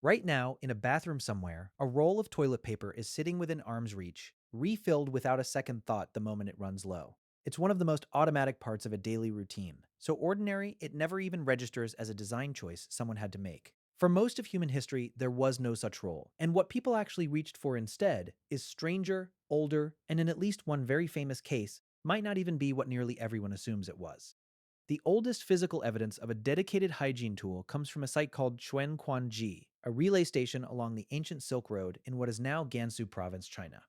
Right now, in a bathroom somewhere, a roll of toilet paper is sitting within arm's reach, refilled without a second thought the moment it runs low. It's one of the most automatic parts of a daily routine, so ordinary it never even registers as a design choice someone had to make. For most of human history, there was no such roll, and what people actually reached for instead is stranger, older, and in at least one very famous case, might not even be what nearly everyone assumes it was. The oldest physical evidence of a dedicated hygiene tool comes from a site called Xuanquanzhi, a relay station along the ancient Silk Road in what is now Gansu Province, China.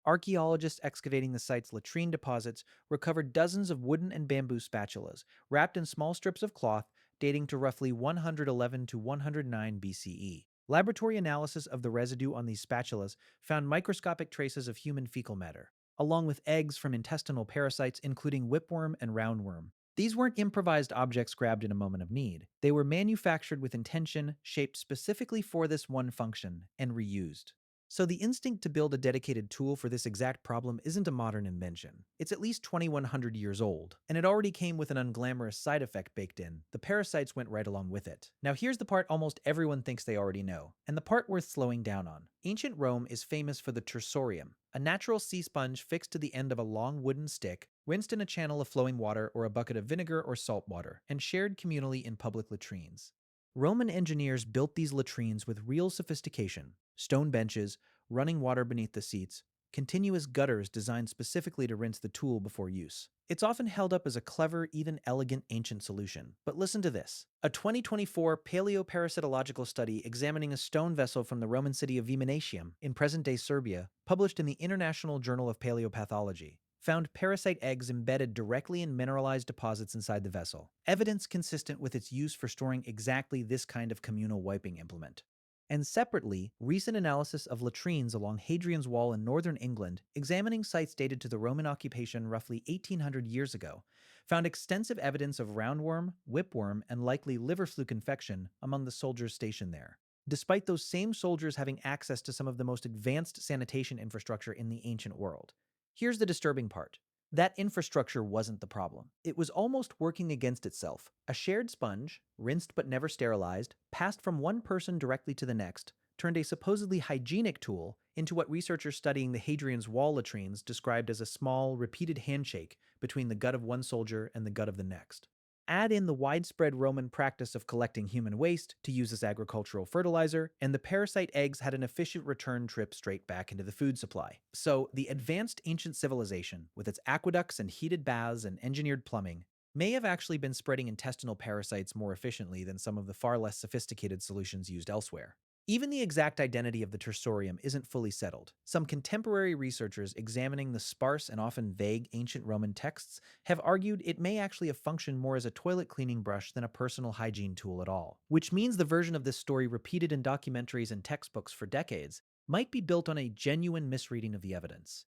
Archaeologists excavating the site's latrine deposits recovered dozens of wooden and bamboo spatulas, wrapped in small strips of cloth dating to roughly 111 to 109 BCE. Laboratory analysis of the residue on these spatulas found microscopic traces of human fecal matter, along with eggs from intestinal parasites including whipworm and roundworm. These weren't improvised objects grabbed in a moment of need. They were manufactured with intention, shaped specifically for this one function, and reused. So the instinct to build a dedicated tool for this exact problem isn't a modern invention. It's at least 2100 years old, and it already came with an unglamorous side effect baked in. The parasites went right along with it. Now here's the part almost everyone thinks they already know, and the part worth slowing down on. Ancient Rome is famous for the Tersorium, a natural sea sponge fixed to the end of a long wooden stick, rinsed in a channel of flowing water or a bucket of vinegar or salt water, and shared communally in public latrines. Roman engineers built these latrines with real sophistication: stone benches, running water beneath the seats, continuous gutters designed specifically to rinse the tool before use. It's often held up as a clever, even elegant ancient solution. But listen to this. A 2024 paleoparasitological study examining a stone vessel from the Roman city of Viminatium in present-day Serbia, published in the International Journal of Paleopathology, found parasite eggs embedded directly in mineralized deposits inside the vessel, evidence consistent with its use for storing exactly this kind of communal wiping implement. And separately, recent analysis of latrines along Hadrian's Wall in northern England, examining sites dated to the Roman occupation roughly 1800 years ago, found extensive evidence of roundworm, whipworm, and likely liver fluke infection among the soldiers stationed there, despite those same soldiers having access to some of the most advanced sanitation infrastructure in the ancient world. Here's the disturbing part. That infrastructure wasn't the problem. It was almost working against itself. A shared sponge, rinsed but never sterilized, passed from one person directly to the next, turned a supposedly hygienic tool into what researchers studying the Hadrian's Wall latrines described as a small, repeated handshake between the gut of one soldier and the gut of the next. Add in the widespread Roman practice of collecting human waste to use as agricultural fertilizer, and the parasite eggs had an efficient return trip straight back into the food supply. So, the advanced ancient civilization, with its aqueducts and heated baths and engineered plumbing, may have actually been spreading intestinal parasites more efficiently than some of the far less sophisticated solutions used elsewhere. Even the exact identity of the Tersorium isn't fully settled. Some contemporary researchers examining the sparse and often vague ancient Roman texts have argued it may actually have functioned more as a toilet cleaning brush than a personal hygiene tool at all, which means the version of this story repeated in documentaries and textbooks for decades might be built on a genuine misreading of the evidence.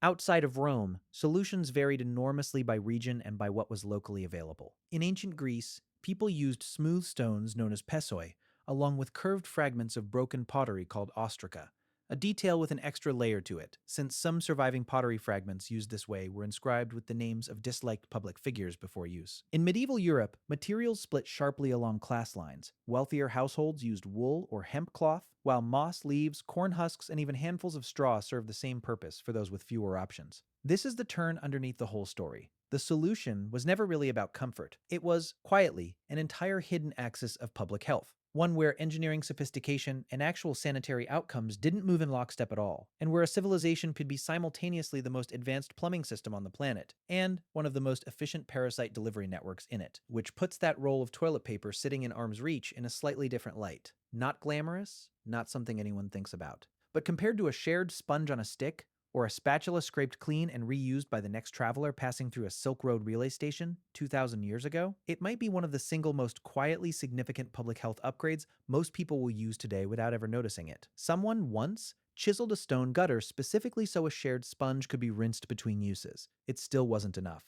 Outside of Rome, solutions varied enormously by region and by what was locally available. In ancient Greece, people used smooth stones known as pessoi, along with curved fragments of broken pottery called ostraca, a detail with an extra layer to it, since some surviving pottery fragments used this way were inscribed with the names of disliked public figures before use. In medieval Europe, materials split sharply along class lines. Wealthier households used wool or hemp cloth, while moss, leaves, corn husks, and even handfuls of straw served the same purpose for those with fewer options. This is the turn underneath the whole story. The solution was never really about comfort. It was, quietly, an entire hidden axis of public health, one where engineering sophistication and actual sanitary outcomes didn't move in lockstep at all, and where a civilization could be simultaneously the most advanced plumbing system on the planet, and one of the most efficient parasite delivery networks in it, which puts that roll of toilet paper sitting in arm's reach in a slightly different light. Not glamorous, not something anyone thinks about. But compared to a shared sponge on a stick, or a spatula scraped clean and reused by the next traveler passing through a Silk Road relay station 2,000 years ago, it might be one of the single most quietly significant public health upgrades most people will use today without ever noticing it. Someone once chiseled a stone gutter specifically so a shared sponge could be rinsed between uses. It still wasn't enough.